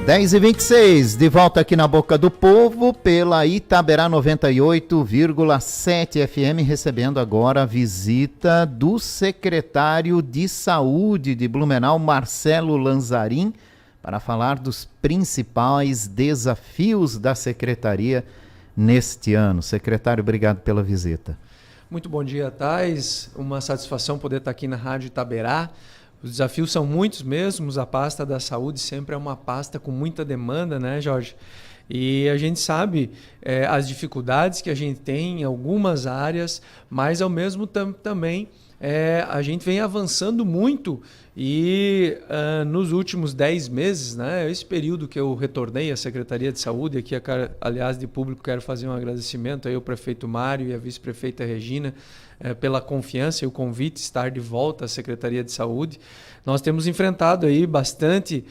10h26, de volta aqui na Boca do Povo, pela Itaberá 98,7 FM, recebendo agora a visita do secretário de Saúde de Blumenau, Marcelo Lanzarin, para falar dos principais desafios da secretaria neste ano. Secretário, obrigado pela visita. Muito bom dia, Thais. Uma satisfação poder estar aqui na Rádio Itaberá. Os desafios são muitos mesmos, a pasta da saúde sempre é uma pasta com muita demanda, né, Jorge? E a gente sabe as dificuldades que a gente tem em algumas áreas, mas ao mesmo tempo também a gente vem avançando muito e nos últimos 10 meses, né, esse período que eu retornei à Secretaria de Saúde, aqui, aliás, de público, quero fazer um agradecimento aí ao prefeito Mário e à vice-prefeita Regina pela confiança e o convite de estar de volta à Secretaria de Saúde. Nós temos enfrentado aí bastante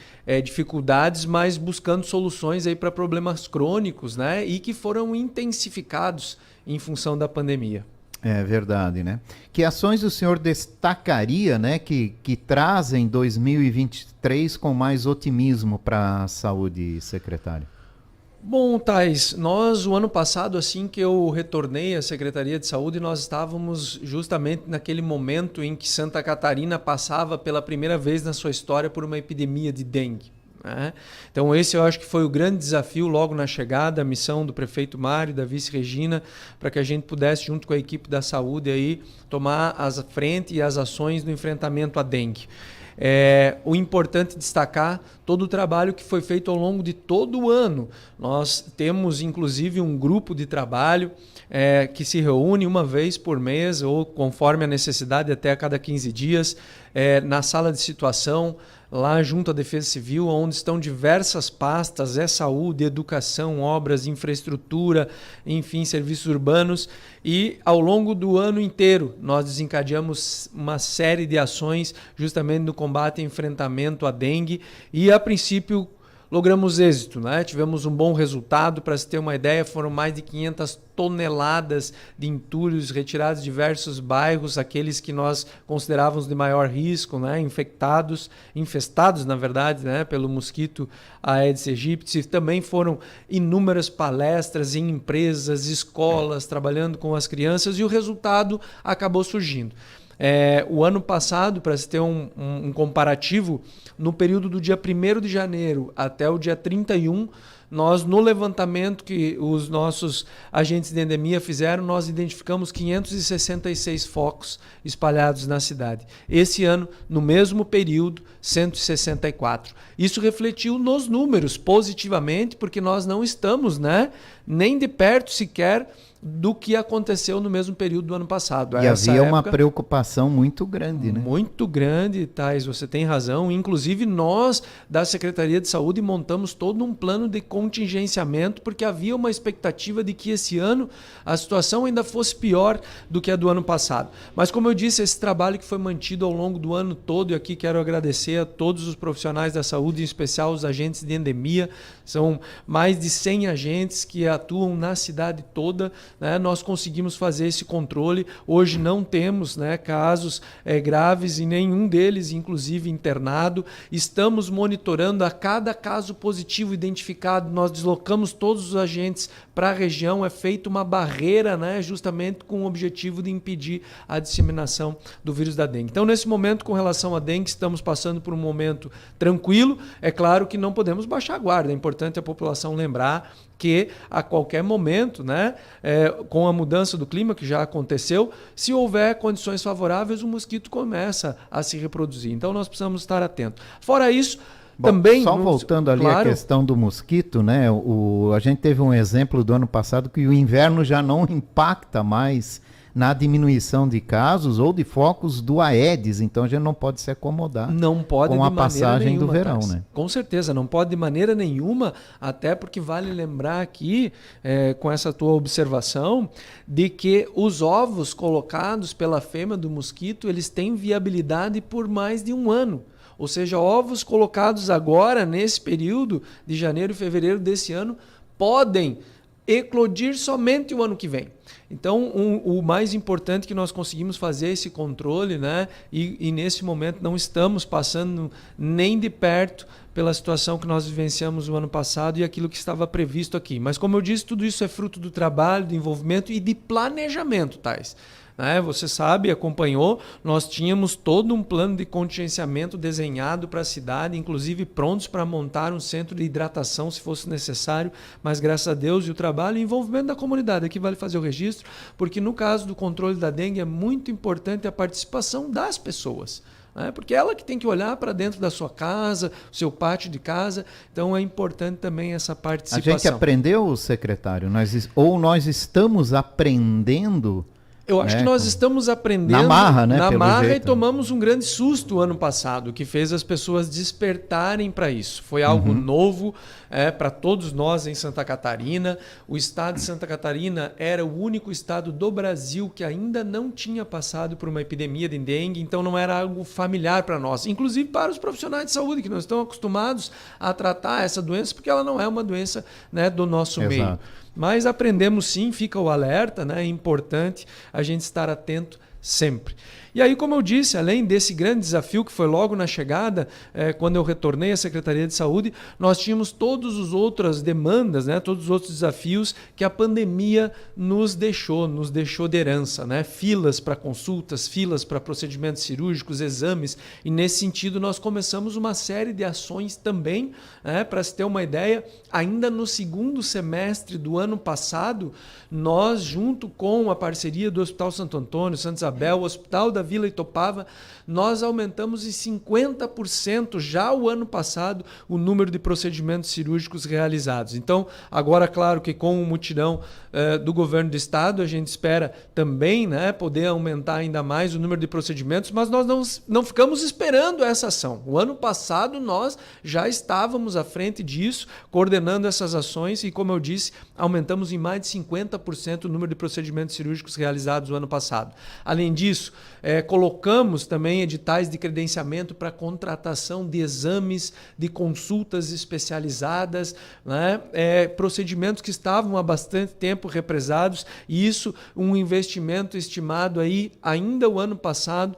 dificuldades, mas buscando soluções aí para problemas crônicos, né, e que foram intensificados em função da pandemia. É verdade, né? Que ações o senhor destacaria, né, que trazem 2023 com mais otimismo para a saúde, secretário? Bom, Thais, nós o ano passado, assim que eu retornei à Secretaria de Saúde, nós estávamos justamente naquele momento em que Santa Catarina passava pela primeira vez na sua história por uma epidemia de dengue. Então esse eu acho que foi o grande desafio logo na chegada, a missão do prefeito Mário, da vice Regina, para que a gente pudesse, junto com a equipe da saúde, aí, tomar as frente e as ações no enfrentamento à dengue. O importante destacar todo o trabalho que foi feito ao longo de todo o ano. Nós temos inclusive um grupo de trabalho que se reúne uma vez por mês ou conforme a necessidade até a cada 15 dias na sala de situação, lá junto à Defesa Civil, onde estão diversas pastas, saúde, educação, obras, infraestrutura, enfim, serviços urbanos. E ao longo do ano inteiro nós desencadeamos uma série de ações justamente no combate e enfrentamento à dengue e a princípio logramos êxito, né? Tivemos um bom resultado. Para se ter uma ideia, foram mais de 500 toneladas de entulhos retirados de diversos bairros, aqueles que nós considerávamos de maior risco, né? Infestados, na verdade, né? Pelo mosquito Aedes aegypti. Também foram inúmeras palestras em empresas, escolas, trabalhando com as crianças, e o resultado acabou surgindo. O ano passado, para se ter um comparativo, no período do dia 1º de janeiro até o dia 31, nós, no levantamento que os nossos agentes de endemia fizeram, nós identificamos 566 focos espalhados na cidade. Esse ano, no mesmo período, 164. Isso refletiu nos números positivamente, porque nós não estamos, né, nem de perto sequer do que aconteceu no mesmo período do ano passado. E havia uma preocupação muito grande, né? Muito grande, Thais, você tem razão. Inclusive, nós, da Secretaria de Saúde, montamos todo um plano de contingenciamento, porque havia uma expectativa de que esse ano a situação ainda fosse pior do que a do ano passado. Mas, como eu disse, esse trabalho que foi mantido ao longo do ano todo, e aqui quero agradecer a todos os profissionais da saúde, em especial os agentes de endemia, são mais de 100 agentes que atuam na cidade toda, né? Nós conseguimos fazer esse controle. Hoje não temos, né, casos graves e nenhum deles, inclusive, internado. Estamos monitorando a cada caso positivo identificado. Nós deslocamos todos os agentes para a região. É feita uma barreira, né, justamente com o objetivo de impedir a disseminação do vírus da dengue. Então, nesse momento, com relação à dengue, estamos passando por um momento tranquilo. É claro que não podemos baixar a guarda. É importante a população lembrar que a qualquer momento, né, com a mudança do clima que já aconteceu, se houver condições favoráveis, o mosquito começa a se reproduzir. Então nós precisamos estar atentos. Fora isso, também... Só voltando ali à questão do mosquito, né, a gente teve um exemplo do ano passado que o inverno já não impacta mais na diminuição de casos ou de focos do Aedes, então a gente não pode se acomodar com a passagem do verão, né? Com certeza, não pode de maneira nenhuma, até porque vale lembrar aqui, com essa tua observação, de que os ovos colocados pela fêmea do mosquito, eles têm viabilidade por mais de um ano. Ou seja, ovos colocados agora, nesse período de janeiro e fevereiro desse ano, podem eclodir somente o ano que vem. Então, o mais importante é que nós conseguimos fazer esse controle, né? E nesse momento não estamos passando nem de perto pela situação que nós vivenciamos no ano passado e aquilo que estava previsto aqui. Mas, como eu disse, tudo isso é fruto do trabalho, do envolvimento e de planejamento, Thais. Você sabe, acompanhou, nós tínhamos todo um plano de contingenciamento desenhado para a cidade, inclusive prontos para montar um centro de hidratação se fosse necessário, mas graças a Deus e o trabalho e envolvimento da comunidade. Aqui vale fazer o registro, porque no caso do controle da dengue é muito importante a participação das pessoas. Porque ela que tem que olhar para dentro da sua casa, o seu pátio de casa, então é importante também essa participação. A gente aprendeu, secretário, nós estamos aprendendo... Eu acho que nós estamos aprendendo na marra, né? Na marra jeito. E tomamos um grande susto ano passado, que fez as pessoas despertarem para isso. Foi algo novo para todos nós em Santa Catarina. O estado de Santa Catarina era o único estado do Brasil que ainda não tinha passado por uma epidemia de dengue, então não era algo familiar para nós, inclusive para os profissionais de saúde, que não estão acostumados a tratar essa doença, porque ela não é uma doença, né, do nosso meio. Mas aprendemos sim, fica o alerta, né? É importante a gente estar atento sempre. E aí, como eu disse, além desse grande desafio que foi logo na chegada, quando eu retornei à Secretaria de Saúde, nós tínhamos todas as outras demandas, né, todos os outros desafios que a pandemia nos deixou de herança, né? Filas para consultas, filas para procedimentos cirúrgicos, exames, e nesse sentido nós começamos uma série de ações também, para se ter uma ideia, ainda no segundo semestre do ano passado, nós, junto com a parceria do Hospital Santo Antônio, Santa Isabel, o Hospital da Vila Itopava, nós aumentamos em 50% já o ano passado o número de procedimentos cirúrgicos realizados. Então, agora, claro que com o mutirão do governo do estado, a gente espera também, né, poder aumentar ainda mais o número de procedimentos, mas nós não ficamos esperando essa ação. O ano passado nós já estávamos à frente disso, coordenando essas ações e, como eu disse, aumentamos em mais de 50% o número de procedimentos cirúrgicos realizados no ano passado. Além disso, colocamos também editais de credenciamento para contratação de exames, de consultas especializadas, né? Procedimentos que estavam há bastante tempo represados, e isso um investimento estimado aí ainda o ano passado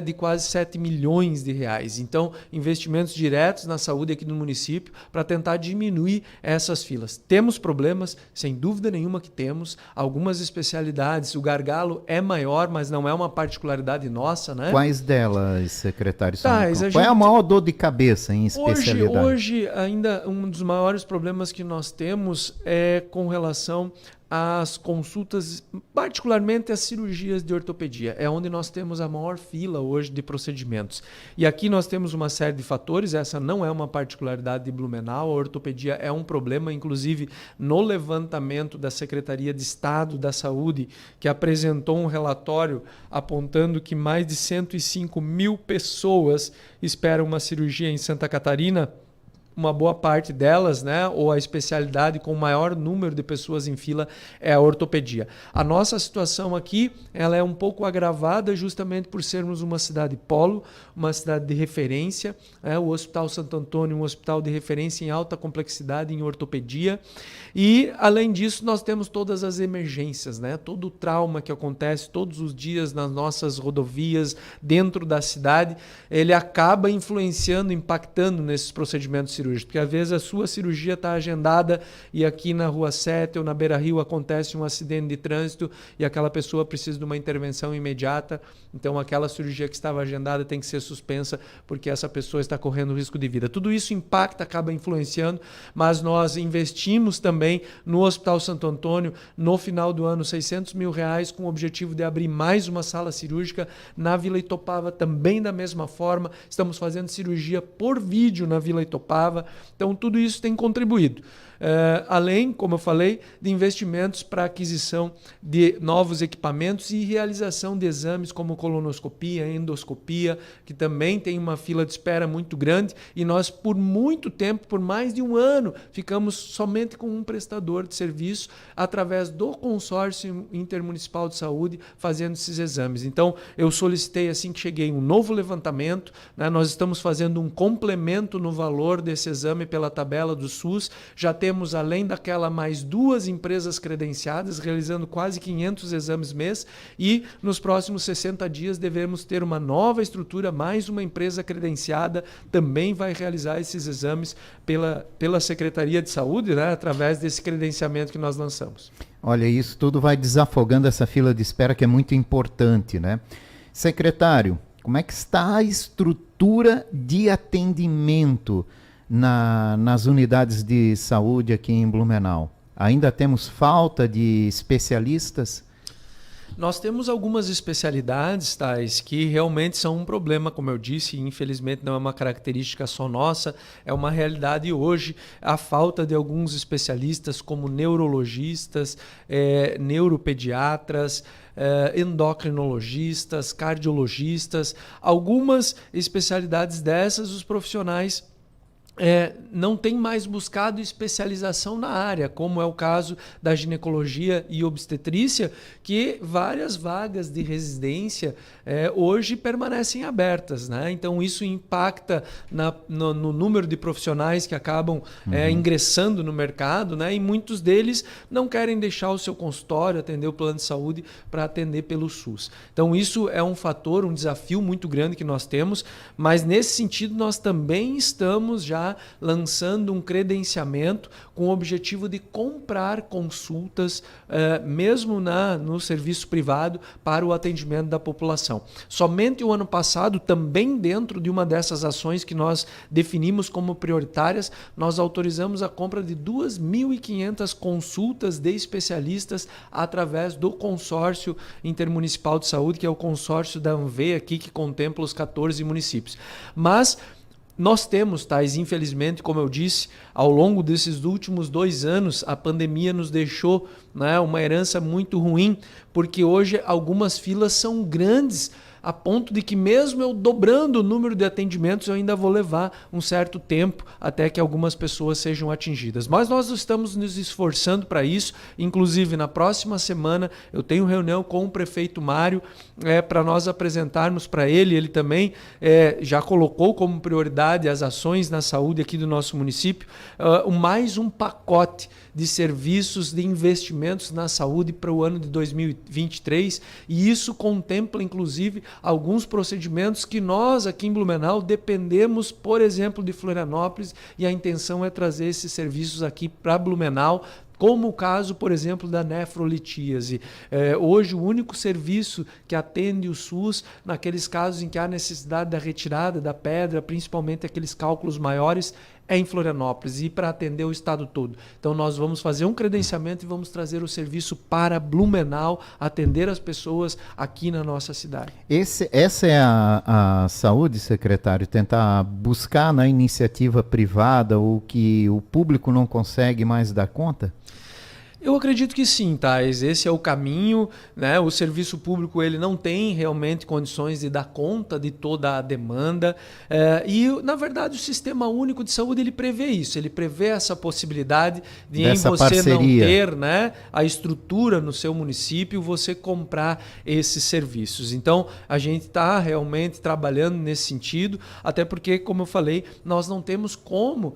de quase 7 milhões de reais. Então, investimentos diretos na saúde aqui no município para tentar diminuir essas filas. Temos problemas, sem dúvida nenhuma que temos, algumas especialidades, o gargalo é maior, mas não é uma particularidade nossa, né? Quais delas, secretário? Qual é a maior dor de cabeça em especialidade? Hoje, ainda um dos maiores problemas que nós temos é com relação às consultas, particularmente as cirurgias de ortopedia. É onde nós temos a maior fila hoje de procedimentos. E aqui nós temos uma série de fatores, essa não é uma particularidade de Blumenau, a ortopedia é um problema, inclusive no levantamento da Secretaria de Estado da Saúde, que apresentou um relatório apontando que mais de 105 mil pessoas esperam uma cirurgia em Santa Catarina. Uma boa parte delas, né, ou a especialidade com o maior número de pessoas em fila é a ortopedia. A nossa situação aqui, ela é um pouco agravada justamente por sermos uma cidade polo, uma cidade de referência, o Hospital Santo Antônio, um hospital de referência em alta complexidade em ortopedia, e além disso nós temos todas as emergências, né, todo o trauma que acontece todos os dias nas nossas rodovias, dentro da cidade, ele acaba influenciando, impactando nesses procedimentos cirúrgicos. Porque às vezes a sua cirurgia está agendada e aqui na Rua 7 ou na Beira Rio acontece um acidente de trânsito e aquela pessoa precisa de uma intervenção imediata. Então aquela cirurgia que estava agendada tem que ser suspensa porque essa pessoa está correndo risco de vida. Tudo isso impacta, acaba influenciando, mas nós investimos também no Hospital Santo Antônio, no final do ano, 600 mil reais com o objetivo de abrir mais uma sala cirúrgica na Vila Itopava, também da mesma forma. Estamos fazendo cirurgia por vídeo na Vila Itopava. Então, tudo isso tem contribuído. Além, como eu falei, de investimentos para aquisição de novos equipamentos e realização de exames como colonoscopia, endoscopia, que também tem uma fila de espera muito grande e nós, por muito tempo, por mais de um ano, ficamos somente com um prestador de serviço através do consórcio intermunicipal de saúde fazendo esses exames. Então, eu solicitei assim que cheguei um novo levantamento, né? Nós estamos fazendo um complemento no valor desse exame pela tabela do SUS, já temos temos, além daquela, mais 2 empresas credenciadas, realizando quase 500 exames mês, e nos próximos 60 dias devemos ter uma nova estrutura, mais uma empresa credenciada também vai realizar esses exames pela Secretaria de Saúde, né, através desse credenciamento que nós lançamos. Olha, isso tudo vai desafogando essa fila de espera que é muito importante, né? Secretário, como é que está a estrutura de atendimento nas unidades de saúde aqui em Blumenau? Ainda temos falta de especialistas? Nós temos algumas especialidades, Thais, que realmente são um problema, como eu disse, e infelizmente não é uma característica só nossa, é uma realidade hoje, a falta de alguns especialistas como neurologistas, neuropediatras, endocrinologistas, cardiologistas, algumas especialidades dessas, os profissionais não tem mais buscado especialização na área, como é o caso da ginecologia e obstetrícia, que várias vagas de residência hoje permanecem abertas, né? Então isso impacta no número de profissionais que acabam ingressando no mercado, né? E muitos deles não querem deixar o seu consultório, atender o plano de saúde para atender pelo SUS. Então isso é um fator, um desafio muito grande que nós temos, mas nesse sentido nós também estamos já lançando um credenciamento com o objetivo de comprar consultas, mesmo no serviço privado, para o atendimento da população. Somente o ano passado, também dentro de uma dessas ações que nós definimos como prioritárias, nós autorizamos a compra de 2.500 consultas de especialistas através do consórcio intermunicipal de saúde, que é o consórcio da ANVE aqui, que contempla os 14 municípios. Mas nós temos, Thais, infelizmente, como eu disse, ao longo desses últimos 2 anos, a pandemia nos deixou, né, uma herança muito ruim, porque hoje algumas filas são grandes, a ponto de que mesmo eu dobrando o número de atendimentos, eu ainda vou levar um certo tempo até que algumas pessoas sejam atingidas. Mas nós estamos nos esforçando para isso, inclusive na próxima semana eu tenho reunião com o prefeito Mário para nós apresentarmos para ele também já colocou como prioridade as ações na saúde aqui do nosso município, mais um pacote de serviços de investimentos na saúde para o ano de 2023, e isso contempla inclusive alguns procedimentos que nós aqui em Blumenau dependemos, por exemplo, de Florianópolis, e a intenção é trazer esses serviços aqui para Blumenau, como o caso, por exemplo, da nefrolitíase. Hoje, o único serviço que atende o SUS naqueles casos em que há necessidade da retirada da pedra, principalmente aqueles cálculos maiores, é em Florianópolis, e para atender o estado todo. Então nós vamos fazer um credenciamento e vamos trazer o serviço para Blumenau, atender as pessoas aqui na nossa cidade. Essa é a saúde, secretário, tentar buscar na iniciativa privada o que o público não consegue mais dar conta? Eu acredito que sim, Thais. Esse é o caminho, né? O serviço público ele não tem realmente condições de dar conta de toda a demanda, e, na verdade, o Sistema Único de Saúde ele prevê isso, ele prevê essa possibilidade de em você parceria. Não ter, né, a estrutura no seu município, você comprar esses serviços. Então, a gente está realmente trabalhando nesse sentido, até porque, como eu falei, nós não temos como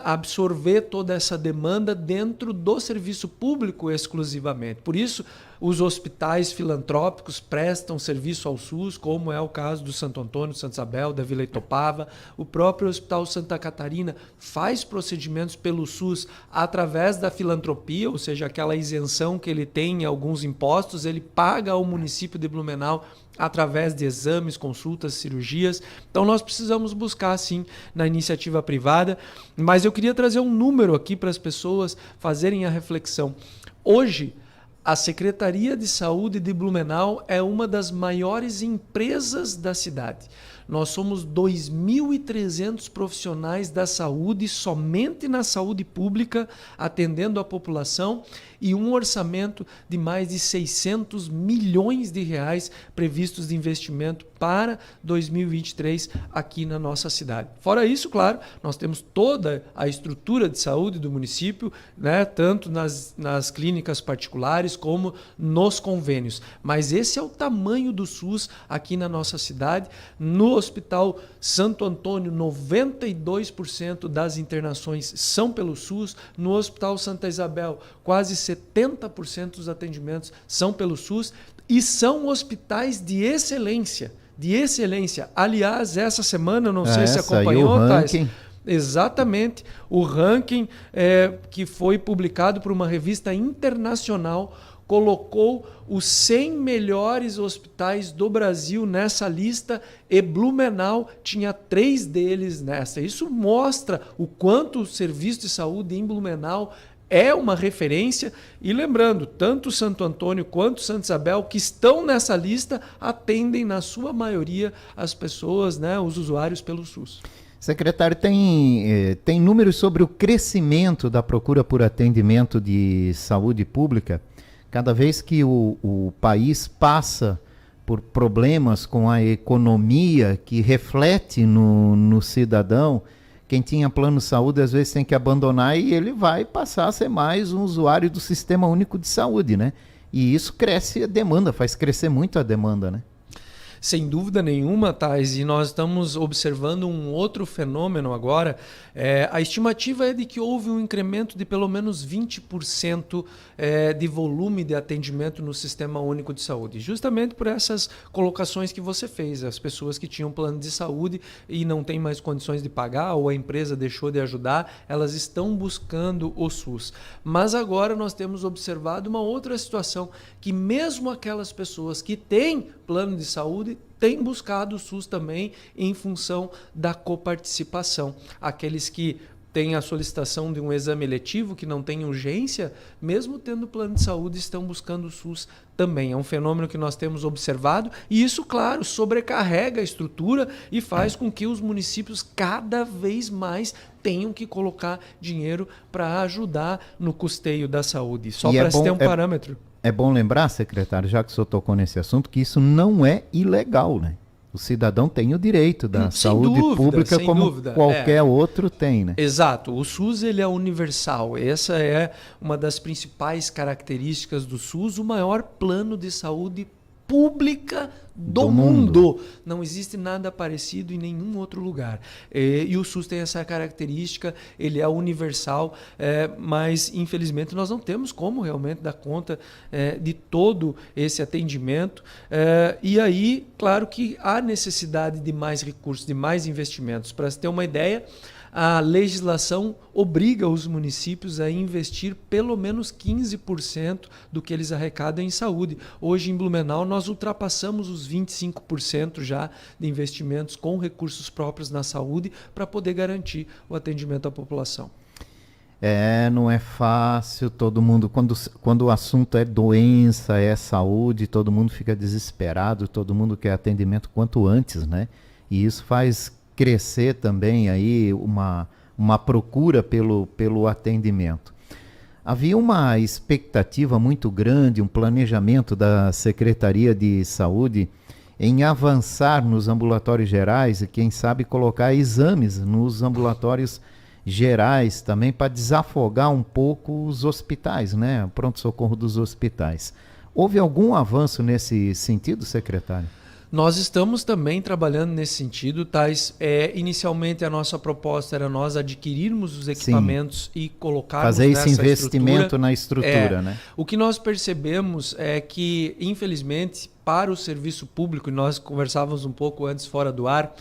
absorver toda essa demanda dentro do serviço público exclusivamente. Por isso, os hospitais filantrópicos prestam serviço ao SUS, como é o caso do Santo Antônio, Santa Isabel, da Vila Itopava. O próprio Hospital Santa Catarina faz procedimentos pelo SUS através da filantropia, ou seja, aquela isenção que ele tem em alguns impostos, ele paga ao município de Blumenau através de exames, consultas, cirurgias. Então nós precisamos buscar sim na iniciativa privada, mas eu queria trazer um número aqui para as pessoas fazerem a reflexão. Hoje, a Secretaria de Saúde de Blumenau é uma das maiores empresas da cidade. Nós somos 2.300 profissionais da saúde, somente na saúde pública, atendendo a população, e um orçamento de mais de 600 milhões de reais previstos de investimento para 2023 aqui na nossa cidade. Fora isso, claro, nós temos toda a estrutura de saúde do município, né, tanto nas clínicas particulares como nos convênios. Mas esse é o tamanho do SUS aqui na nossa cidade. No Hospital Santo Antônio, 92% das internações são pelo SUS. No Hospital Santa Isabel, quase 70% dos atendimentos são pelo SUS. E são hospitais de excelência. De excelência. Aliás, essa semana, não sei se acompanhou, Thais. Exatamente, o ranking que foi publicado por uma revista internacional colocou os 100 melhores hospitais do Brasil nessa lista e Blumenau tinha 3 deles nessa. Isso mostra o quanto o serviço de saúde em Blumenau é uma referência. E lembrando, tanto Santo Antônio quanto Santa Isabel, que estão nessa lista, atendem na sua maioria as pessoas, né, os usuários pelo SUS. Secretário, tem números sobre o crescimento da procura por atendimento de saúde pública? Cada vez que o país passa por problemas com a economia que reflete no cidadão, quem tinha plano de saúde às vezes tem que abandonar e ele vai passar a ser mais um usuário do Sistema Único de Saúde, né? E isso cresce a demanda, faz crescer muito a demanda, né? Sem dúvida nenhuma, Thais, e nós estamos observando um outro fenômeno agora. A estimativa é de que houve um incremento de pelo menos 20% de volume de atendimento no Sistema Único de Saúde, justamente por essas colocações que você fez. As pessoas que tinham plano de saúde e não têm mais condições de pagar, ou a empresa deixou de ajudar, elas estão buscando o SUS. Mas agora nós temos observado uma outra situação, que mesmo aquelas pessoas que têm plano de saúde têm buscado o SUS também em função da coparticipação. Aqueles que têm a solicitação de um exame eletivo que não tem urgência, mesmo tendo plano de saúde, estão buscando o SUS também. É um fenômeno que nós temos observado e isso, claro, sobrecarrega a estrutura e faz com que os municípios cada vez mais tenham que colocar dinheiro para ajudar no custeio da saúde. Só para se ter um parâmetro. É bom lembrar, secretário, já que o senhor tocou nesse assunto, que isso não é ilegal, né? O cidadão tem o direito da saúde pública como qualquer outro tem, né? Exato. O SUS ele é universal. Essa é uma das principais características do SUS, o maior plano de saúde pública do mundo. Não existe nada parecido em nenhum outro lugar. E o SUS tem essa característica, ele é universal, mas infelizmente nós não temos como realmente dar conta de todo esse atendimento. E aí, claro que há necessidade de mais recursos, de mais investimentos. Para se ter uma ideia, a legislação obriga os municípios a investir pelo menos 15% do que eles arrecadam em saúde. Hoje, em Blumenau, nós ultrapassamos os 25% já de investimentos com recursos próprios na saúde para poder garantir o atendimento à população. Não é fácil, todo mundo, quando o assunto é doença, é saúde, todo mundo fica desesperado, todo mundo quer atendimento quanto antes, né? E isso faz crescer também aí uma procura pelo atendimento. Havia uma expectativa muito grande, um planejamento da Secretaria de Saúde em avançar nos ambulatórios gerais e, quem sabe, colocar exames nos ambulatórios gerais também para desafogar um pouco os hospitais, né? O pronto-socorro dos hospitais. Houve algum avanço nesse sentido, secretário? Nós estamos também trabalhando nesse sentido, Thais. Inicialmente a nossa proposta era nós adquirirmos os equipamentos e colocarmos fazer esse investimento na estrutura, né? O que nós percebemos é que, infelizmente, para o serviço público, e nós conversávamos um pouco antes fora do ar,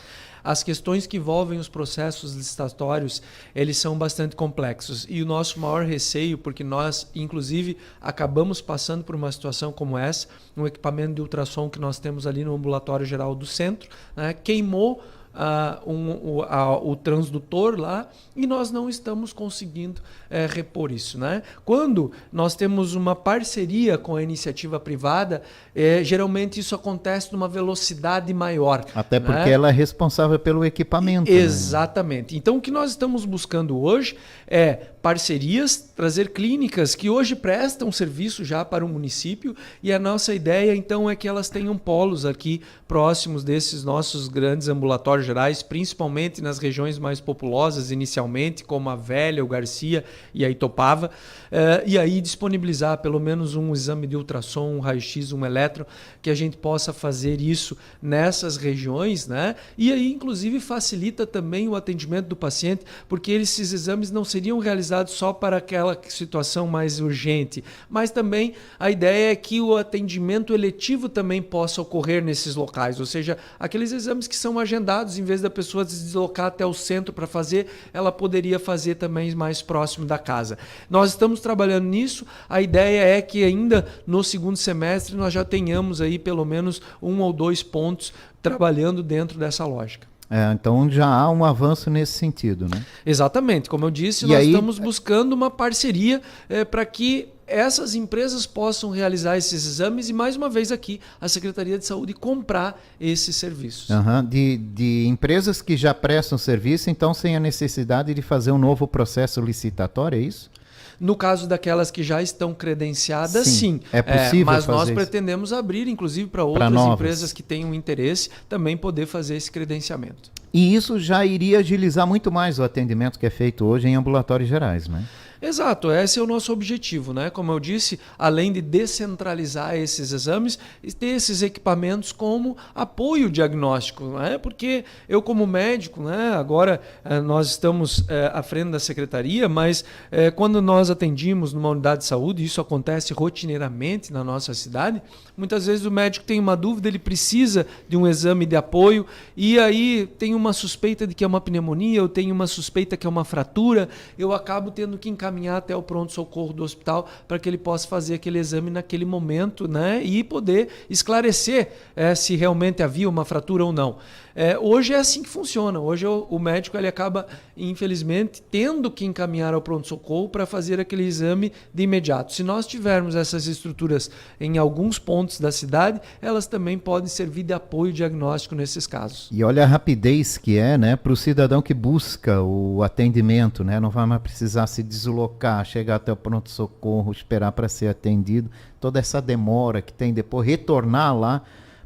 as questões que envolvem os processos licitatórios, eles são bastante complexos. E o nosso maior receio, porque nós, inclusive, acabamos passando por uma situação como essa, um equipamento de ultrassom que nós temos ali no ambulatório geral do centro, né, queimou o transdutor lá e nós não estamos conseguindo repor isso, né? Quando nós temos uma parceria com a iniciativa privada, geralmente isso acontece numa velocidade maior. Até porque ela é responsável pelo equipamento. Exatamente. Né? Então o que nós estamos buscando hoje é parcerias, trazer clínicas que hoje prestam serviço já para o município, e a nossa ideia então é que elas tenham polos aqui próximos desses nossos grandes ambulatórios gerais, principalmente nas regiões mais populosas inicialmente, como a Velha, o Garcia e a Itopava, e aí disponibilizar pelo menos um exame de ultrassom, um raio-x, um eletro, que a gente possa fazer isso nessas regiões, né? E aí inclusive facilita também o atendimento do paciente, porque esses exames não seriam realizados só para aquela situação mais urgente, mas também a ideia é que o atendimento eletivo também possa ocorrer nesses locais, ou seja, aqueles exames que são agendados, em vez da pessoa se deslocar até o centro para fazer, ela poderia fazer também mais próximo da casa. Nós estamos trabalhando nisso, a ideia é que ainda no segundo semestre nós já tenhamos aí pelo menos 1 ou 2 pontos trabalhando dentro dessa lógica. Então já há um avanço nesse sentido, né? Exatamente, como eu disse, nós estamos buscando uma parceria para que essas empresas possam realizar esses exames e, mais uma vez aqui, a Secretaria de Saúde comprar esses serviços. De empresas que já prestam serviço, então sem a necessidade de fazer um novo processo licitatório, é isso? No caso daquelas que já estão credenciadas, sim. É possível mas nós fazer pretendemos abrir, inclusive, para outras empresas que tenham interesse, também poder fazer esse credenciamento. E isso já iria agilizar muito mais o atendimento que é feito hoje em ambulatórios gerais, né? Exato, esse é o nosso objetivo, né? Como eu disse, além de descentralizar esses exames, ter esses equipamentos como apoio diagnóstico, né? Porque eu como médico, né? Agora nós estamos à frente da secretaria, mas quando nós atendimos numa unidade de saúde, isso acontece rotineiramente na nossa cidade, muitas vezes o médico tem uma dúvida, ele precisa de um exame de apoio e aí tem uma suspeita de que é uma pneumonia, eu tenho uma suspeita que é uma fratura, eu acabo tendo que encaminhar até o pronto-socorro do hospital para que ele possa fazer aquele exame naquele momento, né? E poder esclarecer se realmente havia uma fratura ou não. Hoje é assim que funciona. Hoje o médico ele acaba, infelizmente, tendo que encaminhar ao pronto-socorro para fazer aquele exame de imediato. Se nós tivermos essas estruturas em alguns pontos da cidade, elas também podem servir de apoio diagnóstico nesses casos. E olha a rapidez que é, né, para o cidadão que busca o atendimento, né? Não vai mais precisar se deslocar, chegar até o pronto-socorro, esperar para ser atendido, toda essa demora que tem depois, retornar lá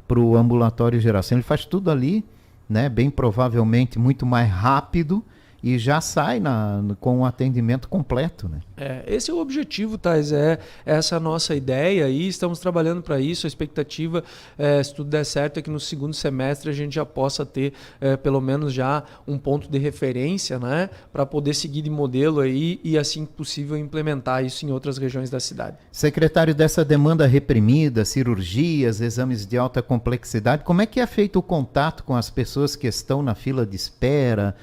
para o ambulatório geral. Assim, ele faz tudo ali, né, bem provavelmente muito mais rápido e já sai com um atendimento completo, né? Esse é o objetivo, Thais, essa a nossa ideia e estamos trabalhando para isso. A expectativa, se tudo der certo, é que no segundo semestre a gente já possa ter pelo menos já um ponto de referência, né, para poder seguir de modelo aí e, assim que possível, implementar isso em outras regiões da cidade. Secretário, dessa demanda reprimida, cirurgias, exames de alta complexidade, como é que é feito o contato com as pessoas que estão na fila de espera?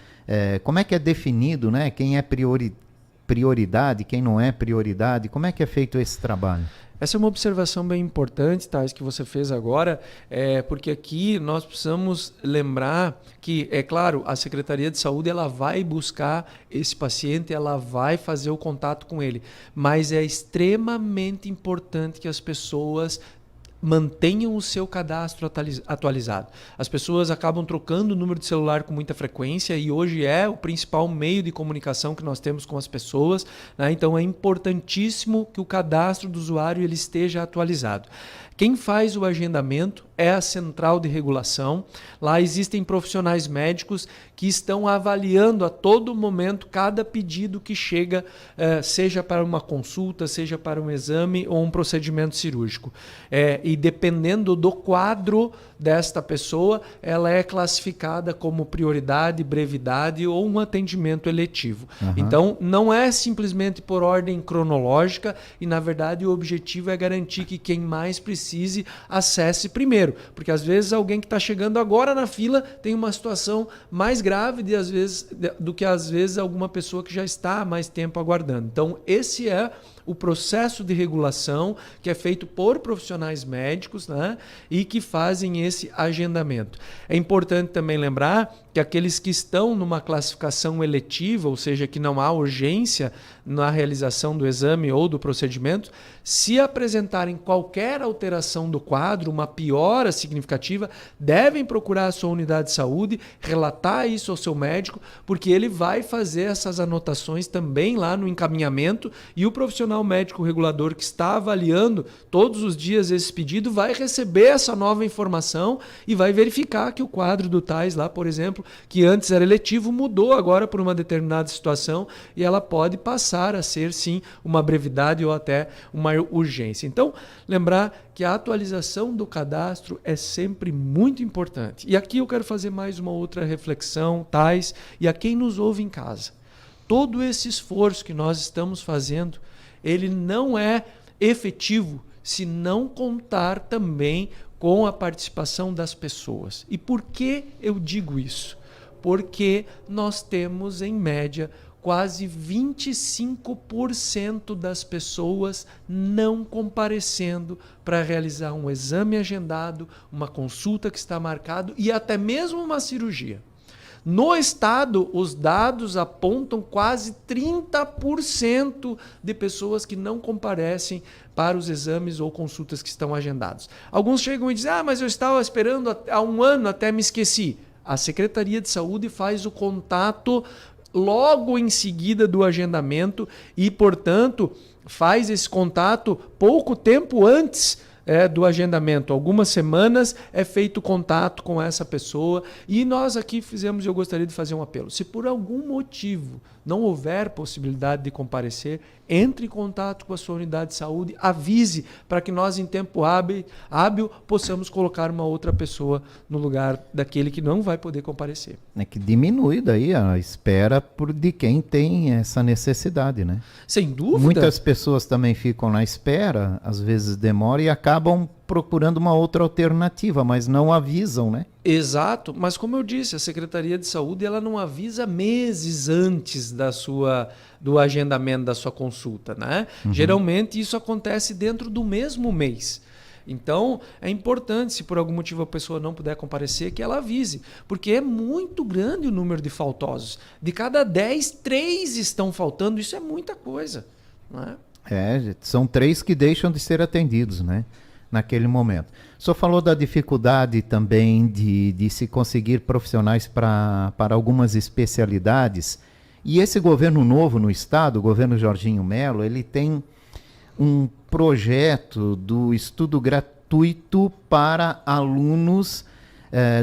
Como é que é definido, né, quem é prioridade, quem não é prioridade? Como é que é feito esse trabalho? Essa é uma observação bem importante, Thais, que você fez agora, porque aqui nós precisamos lembrar que, é claro, a Secretaria de Saúde ela vai buscar esse paciente, ela vai fazer o contato com ele, mas é extremamente importante que as pessoas mantenham o seu cadastro atualizado. As pessoas acabam trocando o número de celular com muita frequência e hoje é o principal meio de comunicação que nós temos com as pessoas, né? Então é importantíssimo que o cadastro do usuário ele esteja atualizado. Quem faz o agendamento é a Central de Regulação. Lá existem profissionais médicos que estão avaliando a todo momento cada pedido que chega, seja para uma consulta, seja para um exame ou um procedimento cirúrgico. E dependendo do quadro desta pessoa, ela é classificada como prioridade, brevidade ou um atendimento eletivo. Uhum. Então, não é simplesmente por ordem cronológica e, na verdade, o objetivo é garantir que quem mais precise acesse primeiro. Porque, às vezes, alguém que está chegando agora na fila tem uma situação mais grave do que, às vezes, alguma pessoa que já está há mais tempo aguardando. Então, esse é o processo de regulação que é feito por profissionais médicos, né, e que fazem esse agendamento. É importante também lembrar que que aqueles que estão numa classificação eletiva, ou seja, que não há urgência na realização do exame ou do procedimento, se apresentarem qualquer alteração do quadro, uma piora significativa, devem procurar a sua unidade de saúde, relatar isso ao seu médico, porque ele vai fazer essas anotações também lá no encaminhamento e o profissional médico regulador que está avaliando todos os dias esse pedido vai receber essa nova informação e vai verificar que o quadro do Tais lá, por exemplo, que antes era eletivo, mudou agora por uma determinada situação e ela pode passar a ser, sim, uma brevidade ou até uma urgência. Então, lembrar que a atualização do cadastro é sempre muito importante. E aqui eu quero fazer mais uma outra reflexão, Tais, e a quem nos ouve em casa. Todo esse esforço que nós estamos fazendo, ele não é efetivo se não contar também com a participação das pessoas. E por que eu digo isso? Porque nós temos, em média, quase 25% das pessoas não comparecendo para realizar um exame agendado, uma consulta que está marcado e até mesmo uma cirurgia. No estado, os dados apontam quase 30% de pessoas que não comparecem para os exames ou consultas que estão agendados. Alguns chegam e dizem, mas eu estava esperando há um ano, até me esqueci. A Secretaria de Saúde faz o contato logo em seguida do agendamento e, portanto, faz esse contato pouco tempo antes do agendamento. Algumas semanas é feito contato com essa pessoa e nós aqui fizemos, eu gostaria de fazer um apelo. Se por algum motivo não houver possibilidade de comparecer, entre em contato com a sua unidade de saúde, avise para que nós, em tempo hábil, possamos colocar uma outra pessoa no lugar daquele que não vai poder comparecer. É que diminui daí a espera de quem tem essa necessidade, né? Sem dúvida. Muitas pessoas também ficam na espera, às vezes demora e acabam procurando uma outra alternativa, mas não avisam, né? Exato, mas como eu disse, a Secretaria de Saúde ela não avisa meses antes do agendamento da sua consulta, né? Uhum. Geralmente isso acontece dentro do mesmo mês. Então, é importante, se por algum motivo a pessoa não puder comparecer, que ela avise, porque é muito grande o número de faltosos. De cada 10, 3 estão faltando, isso é muita coisa, não é? São 3 que deixam de ser atendidos, né? Naquele momento. O senhor falou da dificuldade também de se conseguir profissionais para algumas especialidades. E esse governo novo no estado, o governo Jorginho Melo, ele tem um projeto do estudo gratuito para alunos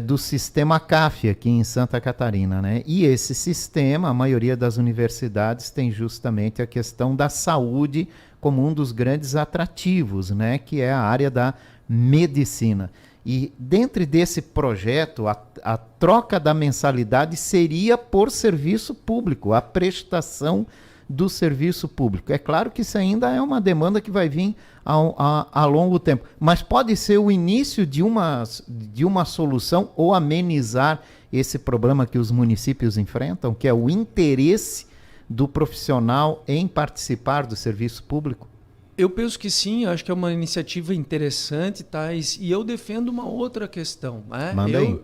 do sistema CAF aqui em Santa Catarina, né? E esse sistema, a maioria das universidades tem justamente a questão da saúde como um dos grandes atrativos, né? Que é a área da medicina. E dentro desse projeto, a troca da mensalidade seria por serviço público, a prestação do serviço público. É claro que isso ainda é uma demanda que vai vir a longo tempo, mas pode ser o início de uma solução ou amenizar esse problema que os municípios enfrentam, que é o interesse do profissional em participar do serviço público? Eu penso que sim, acho que é uma iniciativa interessante, Tais, e eu defendo uma outra questão. Né? Manda aí.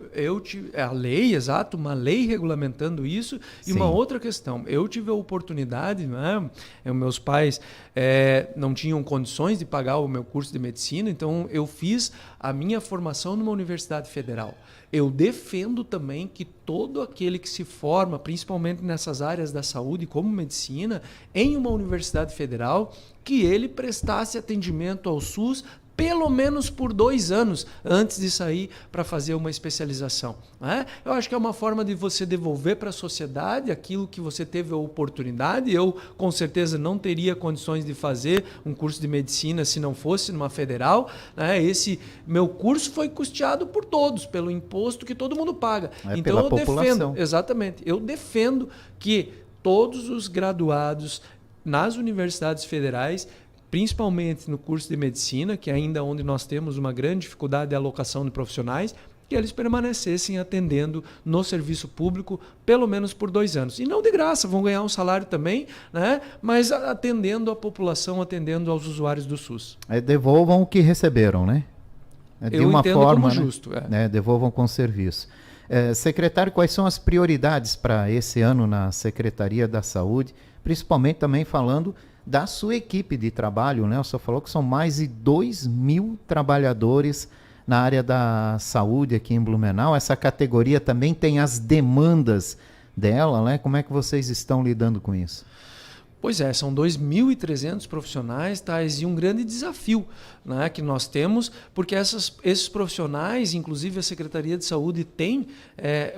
A lei, exato, uma lei regulamentando isso, Sim. E uma outra questão. Eu tive a oportunidade, né? Meus pais não tinham condições de pagar o meu curso de medicina, então eu fiz a minha formação numa universidade federal. Eu defendo também que todo aquele que se forma, principalmente nessas áreas da saúde, como medicina, em uma universidade federal, que ele prestasse atendimento ao SUS pelo menos por 2 anos antes de sair para fazer uma especialização. Né? Eu acho que é uma forma de você devolver para a sociedade aquilo que você teve a oportunidade. Eu, com certeza, não teria condições de fazer um curso de medicina se não fosse numa federal. Né? Esse meu curso foi custeado por todos, pelo imposto que todo mundo paga. Então, pela população. Exatamente, eu defendo que todos os graduados nas universidades federais, principalmente no curso de medicina, que é ainda onde nós temos uma grande dificuldade de alocação de profissionais, que eles permanecessem atendendo no serviço público pelo menos por 2 anos. E não de graça, vão ganhar um salário também, né? Mas atendendo a população, atendendo aos usuários do SUS. Devolvam o que receberam, né? De Eu uma entendo forma, como né? justo. Devolvam com serviço. Secretário, quais são as prioridades para esse ano na Secretaria da Saúde, principalmente também falando da sua equipe de trabalho, né? O senhor falou que são mais de 2.000 trabalhadores na área da saúde aqui em Blumenau. Essa categoria também tem as demandas dela, né? Como é que vocês estão lidando com isso? Pois é, são 2.300 profissionais, Thais, e um grande desafio, né, que nós temos, porque esses profissionais, inclusive a Secretaria de Saúde tem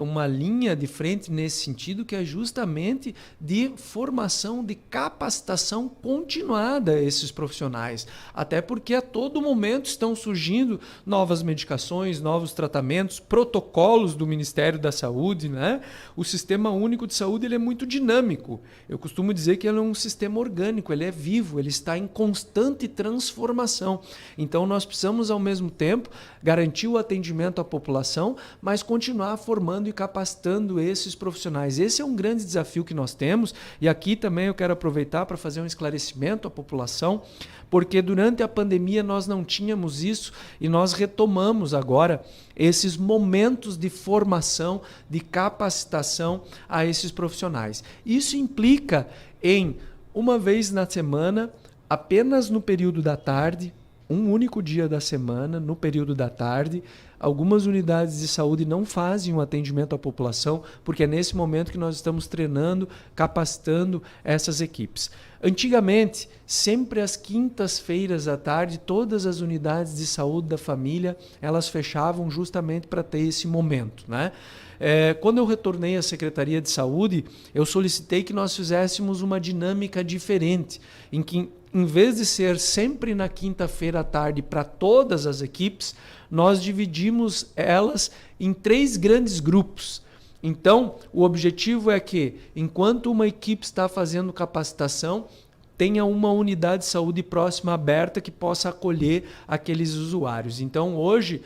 uma linha de frente nesse sentido, que é justamente de formação, de capacitação continuada a esses profissionais. Até porque a todo momento estão surgindo novas medicações, novos tratamentos, protocolos do Ministério da Saúde, né? O Sistema Único de Saúde ele é muito dinâmico. Eu costumo dizer que ele é um sistema orgânico, ele é vivo, ele está em constante transformação. Então nós precisamos ao mesmo tempo garantir o atendimento à população, mas continuar formando e capacitando esses profissionais. Esse é um grande desafio que nós temos, e aqui também eu quero aproveitar para fazer um esclarecimento à população, porque durante a pandemia nós não tínhamos isso e nós retomamos agora esses momentos de formação, de capacitação a esses profissionais. Isso implica em uma vez na semana, apenas no período da tarde, um único dia da semana, no período da tarde. Algumas unidades de saúde não fazem um atendimento à população, porque é nesse momento que nós estamos treinando, capacitando essas equipes. Antigamente, sempre às quintas-feiras à tarde, todas as unidades de saúde da família, elas fechavam justamente para ter esse momento, né? Quando eu retornei à Secretaria de Saúde, eu solicitei que nós fizéssemos uma dinâmica diferente, em que, em vez de ser sempre na quinta-feira à tarde para todas as equipes, nós dividimos elas em 3 grandes grupos. Então, o objetivo é que, enquanto uma equipe está fazendo capacitação, tenha uma unidade de saúde próxima aberta que possa acolher aqueles usuários. Então, hoje,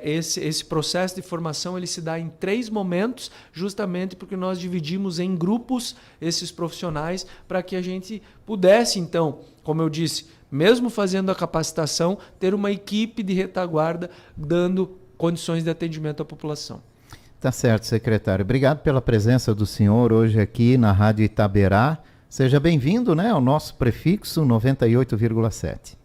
esse processo de formação ele se dá em 3 momentos, justamente porque nós dividimos em grupos esses profissionais para que a gente pudesse, então, como eu disse, mesmo fazendo a capacitação, ter uma equipe de retaguarda dando condições de atendimento à população. Tá certo, secretário. Obrigado pela presença do senhor hoje aqui na Rádio Itaberá. Seja bem-vindo, né, ao nosso prefixo 98,7.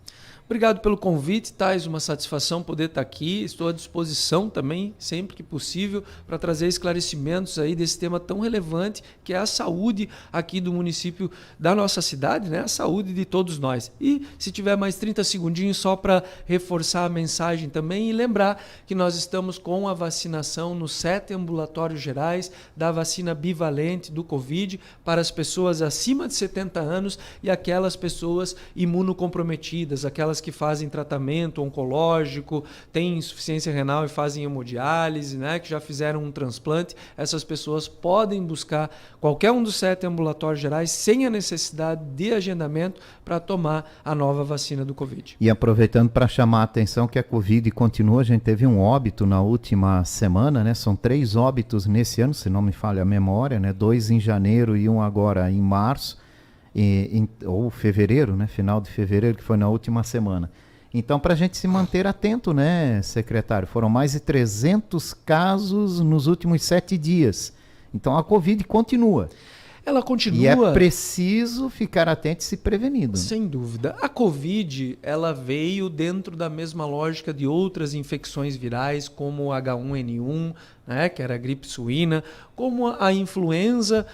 Obrigado pelo convite, Thais, uma satisfação poder estar aqui. Estou à disposição também, sempre que possível, para trazer esclarecimentos aí desse tema tão relevante que é a saúde aqui do município da nossa cidade, né? A saúde de todos nós. E se tiver mais 30 segundinhos só para reforçar a mensagem também e lembrar que nós estamos com a vacinação nos 7 ambulatórios gerais da vacina bivalente do Covid para as pessoas acima de 70 anos e aquelas pessoas imunocomprometidas, aquelas que fazem tratamento oncológico, têm insuficiência renal e fazem hemodiálise, né, que já fizeram um transplante. Essas pessoas podem buscar qualquer um dos 7 ambulatórios gerais sem a necessidade de agendamento para tomar a nova vacina do Covid. E aproveitando para chamar a atenção que a Covid continua, a gente teve um óbito na última semana, né? São 3 óbitos nesse ano, se não me falha a memória, né? 2 em janeiro e um agora em março. Ou fevereiro, né? Final de fevereiro, que foi na última semana. Então, para a gente se manter atento, né, secretário? Foram mais de 300 casos nos últimos 7 dias. Então, a Covid continua. Ela continua. E é preciso ficar atento e se prevenindo. Sem dúvida. A Covid, ela veio dentro da mesma lógica de outras infecções virais, como o H1N1, né, que era a gripe suína, como a influenza,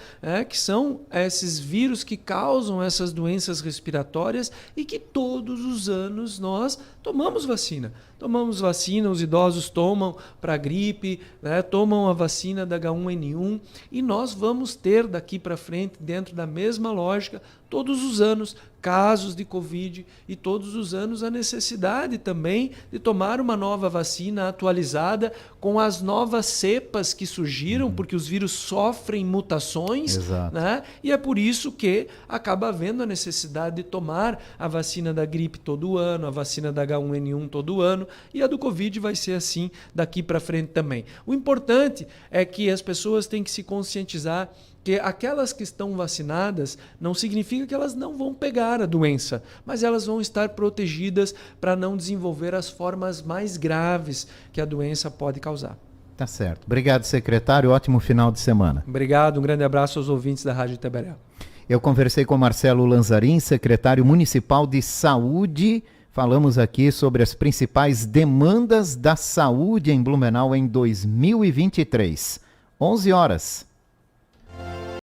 que são esses vírus que causam essas doenças respiratórias e que todos os anos nós tomamos vacina. Tomamos vacina, os idosos tomam para a gripe, né, tomam a vacina da H1N1 e nós vamos ter daqui para frente, dentro da mesma lógica, todos os anos casos de Covid e todos os anos a necessidade também de tomar uma nova vacina atualizada com as novas cepas que surgiram, porque os vírus sofrem mutações, né? E é por isso que acaba havendo a necessidade de tomar a vacina da gripe todo ano, a vacina da H1N1 todo ano, e a do Covid vai ser assim daqui para frente também. O importante é que as pessoas têm que se conscientizar que aquelas que estão vacinadas não significa que elas não vão pegar a doença, mas elas vão estar protegidas para não desenvolver as formas mais graves que a doença pode causar. Tá certo. Obrigado, secretário. Ótimo final de semana. Obrigado, um grande abraço aos ouvintes da Rádio Itaberé. Eu conversei com Marcelo Lanzarin, secretário municipal de saúde. Falamos aqui sobre as principais demandas da saúde em Blumenau em 2023. 11 horas.